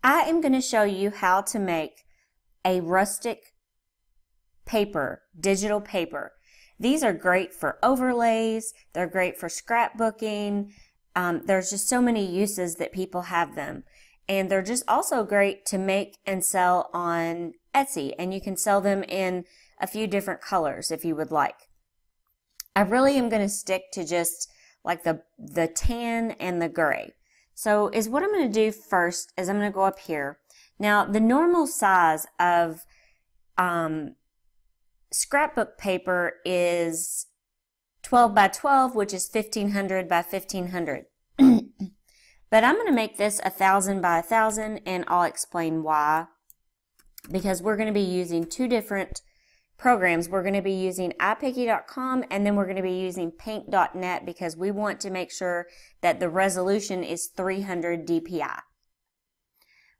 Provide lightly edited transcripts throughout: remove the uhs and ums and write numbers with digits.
I am going to show you how to make a rustic paper, digital paper. These are great for overlays, they're great for scrapbooking. There's just so many uses that people have them. And they're just also great to make and sell on Etsy, and you can sell them in a few different colors if you would like. I really am going to stick to just like the tan and the gray. So is what I'm going to do first is I'm going to go up here. Now the normal size of scrapbook paper is 12 by 12, which is 1500 by 1500. But I'm going to make this 1000 by 1000, and I'll explain why. Because we're going to be using two different programs. We're going to be using iPicky.com, and then we're going to be using paint.net because we want to make sure that the resolution is 300 dpi.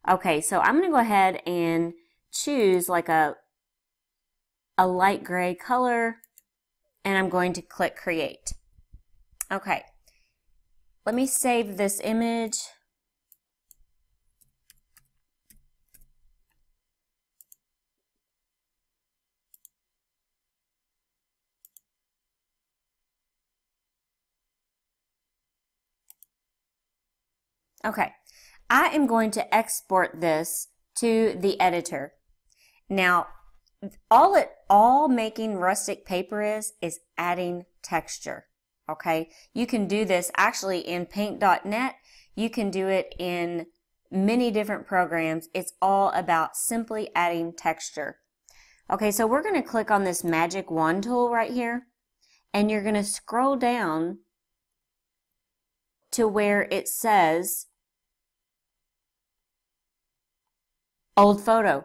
Okay, so I'm going to go ahead and choose like a light gray color, and I'm going to click create. Okay, let me save this image. Okay, I am going to export this to the editor. Now, all making rustic paper is adding texture. Okay, you can do this actually in paint.net. You can do it in many different programs. It's all about simply adding texture. Okay, so we're going to click on this magic wand tool right here, and you're going to scroll down to where it says old photo,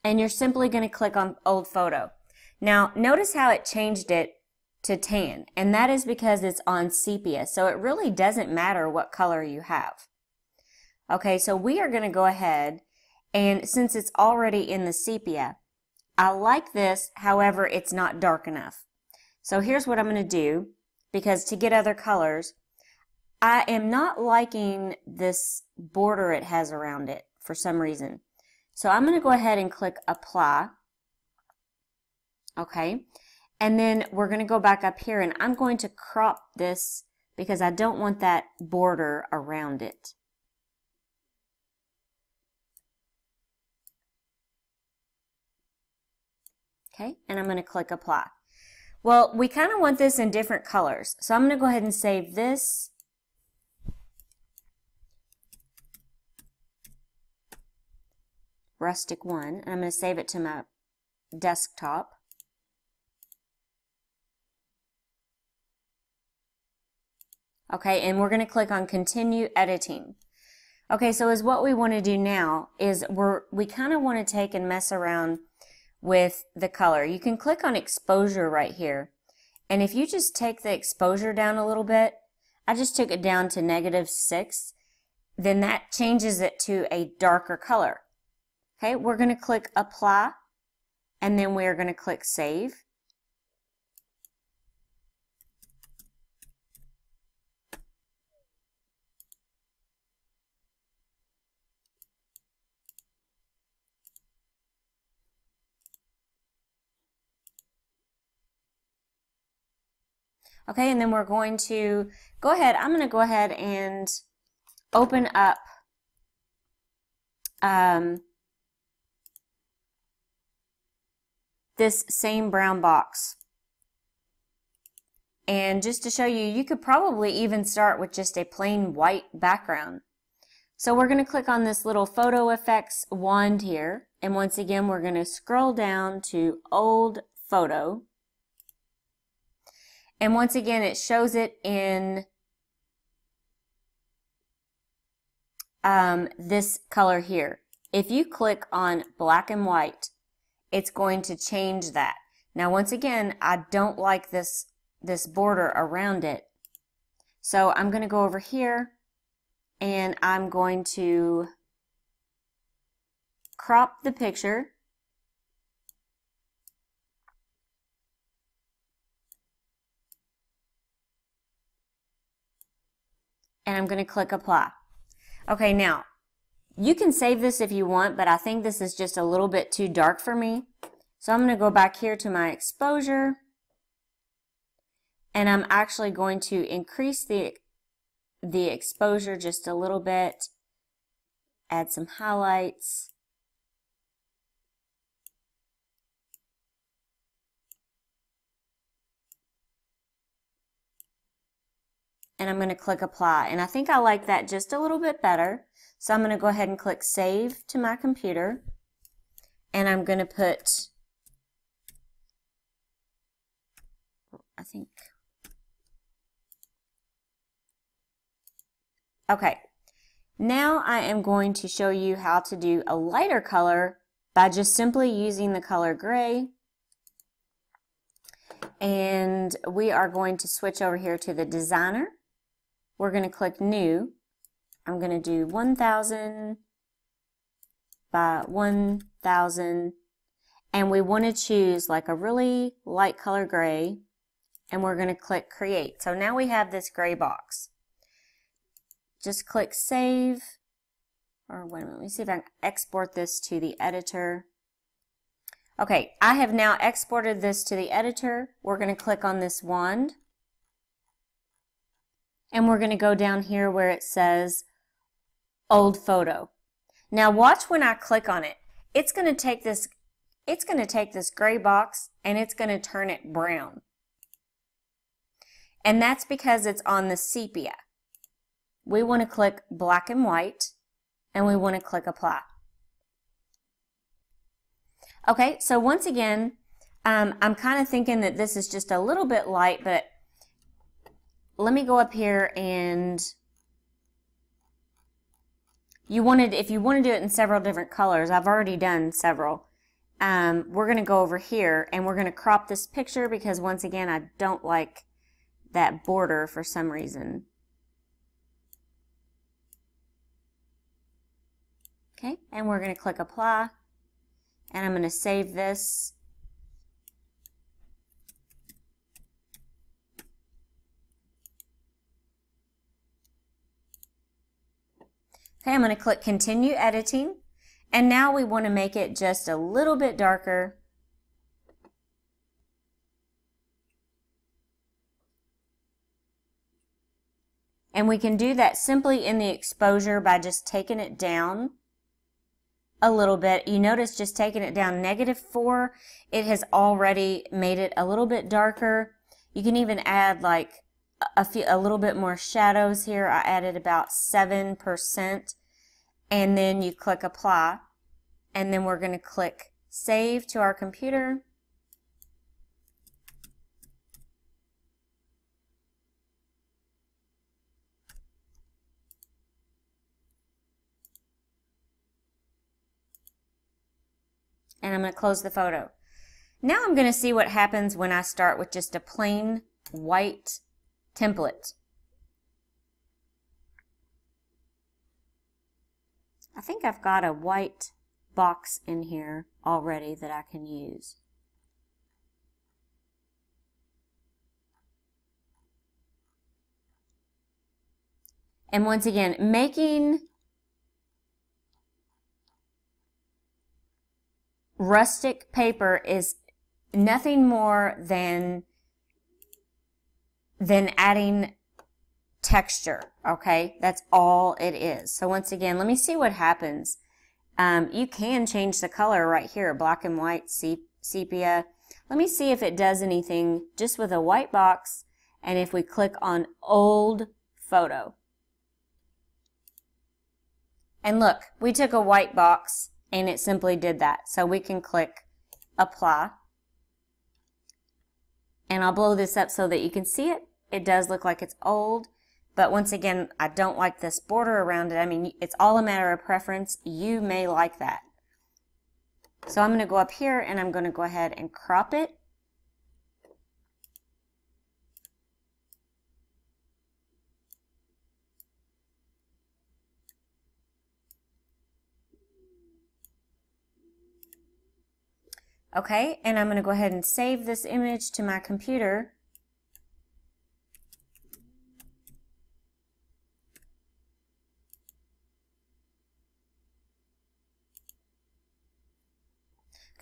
and you're simply going to click on old photo. Now notice how it changed it to tan, and that is because it's on sepia, so it really doesn't matter what color you have. Okay, so we are going to go ahead, and since it's already in the sepia, I like this, however it's not dark enough. So here's what I'm going to do, because to get other colors, I am not liking this border it has around it for some reason. So I'm going to go ahead and click apply. Okay, and then we're going to go back up here, and I'm going to crop this because I don't want that border around it. Okay, and I'm going to click apply. Well, we kind of want this in different colors, so I'm going to go ahead and save this. Rustic 1, and I'm going to save it to my desktop. Okay, and we're going to click on continue editing. Okay, so is what we want to do now is we kind of want to take and mess around with the color. You can click on exposure right here, and if you just take the exposure down a little bit, I just took it down to -6, then that changes it to a darker color. Okay, we're going to click apply, and then we're going to click save. Okay, and then we're going to go ahead, I'm going to go ahead and open up this same brown box. And just to show you, you could probably even start with just a plain white background. So we're going to click on this little photo effects wand here, and once again we're going to scroll down to old photo. And once again, it shows it in this color here. If you click on black and white, it's going to change that. Now, once again, I don't like this border around it. So I'm going to go over here, and I'm going to crop the picture. And I'm going to click apply. Okay, now You can save this if you want, but I think this is just a little bit too dark for me. So I'm going to go back here to my exposure, and I'm actually going to increase the exposure just a little bit, add some highlights. And I'm going to click apply. And I think I like that just a little bit better. So I'm going to go ahead and click save to my computer. And I'm going to put, I think, okay. Now I am going to show you how to do a lighter color by just simply using the color gray. And we are going to switch over here to the designer. We're going to click new. I'm going to do 1000 by 1000, and we want to choose like a really light color gray, and we're going to click create. So now we have this gray box. Just click save, or wait a minute, let me see if I can export this to the editor. Okay, I have now exported this to the editor. We're going to click on this wand. And we're going to go down here where it says old photo. Now watch when I click on it. It's going to take this gray box and it's going to turn it brown. And that's because it's on the sepia. We want to click black and white, and we want to click apply. Okay, so once again, I'm kind of thinking that this is just a little bit light, but let me go up here, and if you want to do it in several different colors, I've already done several. We're going to go over here and we're going to crop this picture because once again I don't like that border for some reason. Okay, and we're going to click apply, and I'm going to save this. Okay, I'm going to click continue editing, and now we want to make it just a little bit darker. And we can do that simply in the exposure by just taking it down a little bit. You notice just taking it down -4, it has already made it a little bit darker. You can even add like a little bit more shadows here. I added about 7%, and then you click apply, and then we're going to click save to our computer. And I'm going to close the photo. Now I'm going to see what happens when I start with just a plain white template. I think I've got a white box in here already that I can use. And once again, making rustic paper is nothing more than adding texture, okay? That's all it is. So once again, let me see what happens. You can change the color right here, black and white, sepia. Let me see if it does anything just with a white box, and if we click on old photo. And look, we took a white box and it simply did that. So we can click apply. And I'll blow this up so that you can see it. It does look like it's old, but once again, I don't like this border around it. I mean, it's all a matter of preference. You may like that. So I'm going to go up here and I'm going to go ahead and crop it. Okay, and I'm going to go ahead and save this image to my computer.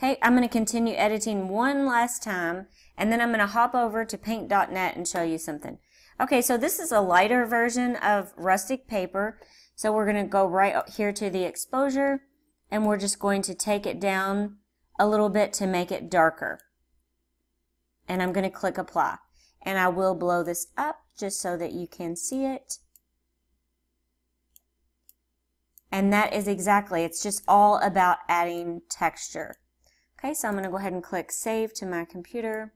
Okay, I'm going to continue editing one last time, and then I'm going to hop over to paint.net and show you something. Okay, so this is a lighter version of Rustic paper. So we're going to go right here to the exposure, and we're just going to take it down a little bit to make it darker. And I'm going to click apply. And I will blow this up just so that you can see it. And that is exactly, it's just all about adding texture. Okay, so I'm going to go ahead and click save to my computer.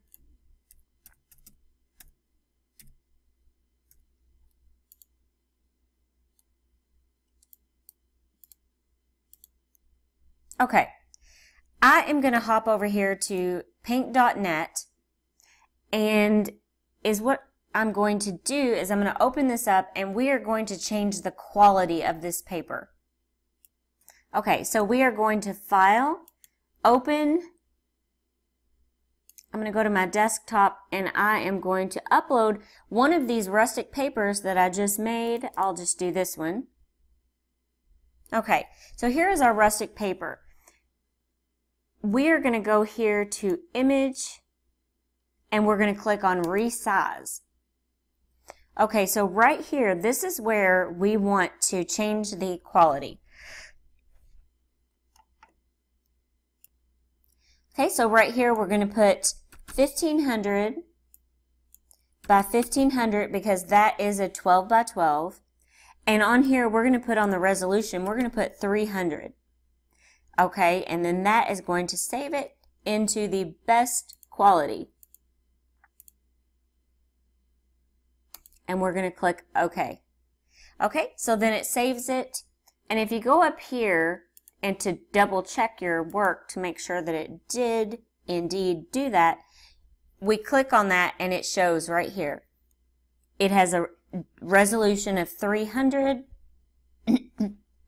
Okay, I am going to hop over here to paint.net, and what I'm going to do is I'm going to open this up, and we are going to change the quality of this paper. Okay, so we are going to File, Open. I'm going to go to my desktop, and I am going to upload one of these Rustic papers that I just made. I'll just do this one. Okay, so here is our Rustic paper. We are going to go here to Image, and we're going to click on Resize. Okay, so right here, this is where we want to change the quality. Okay, so right here we're going to put 1500 by 1500 because that is a 12 by 12. And on here we're going to put on the resolution, we're going to put 300. Okay, and then that is going to save it into the best quality. And we're going to click OK. Okay, so then it saves it. And if you go up here and to double check your work to make sure that it did indeed do that, we click on that and it shows right here. It has a resolution of 300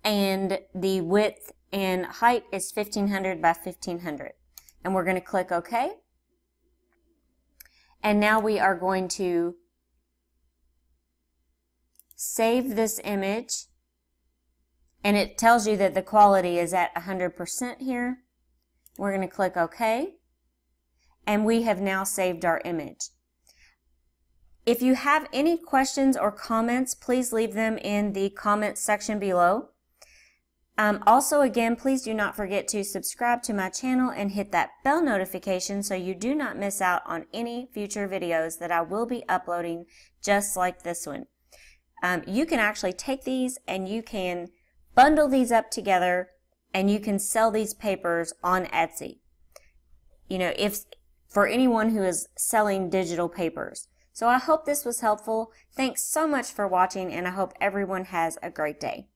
and the width and height is 1500 by 1500. And we're going to click OK. And now we are going to save this image, and it tells you that the quality is at 100% here. We're going to click OK, and we have now saved our image. If you have any questions or comments, please leave them in the comments section below. Also, again, please do not forget to subscribe to my channel and hit that bell notification so you do not miss out on any future videos that I will be uploading just like this one. You can actually take these and you can bundle these up together and you can sell these papers on Etsy. You know, if for anyone who is selling digital papers. So I hope this was helpful. Thanks so much for watching, and I hope everyone has a great day.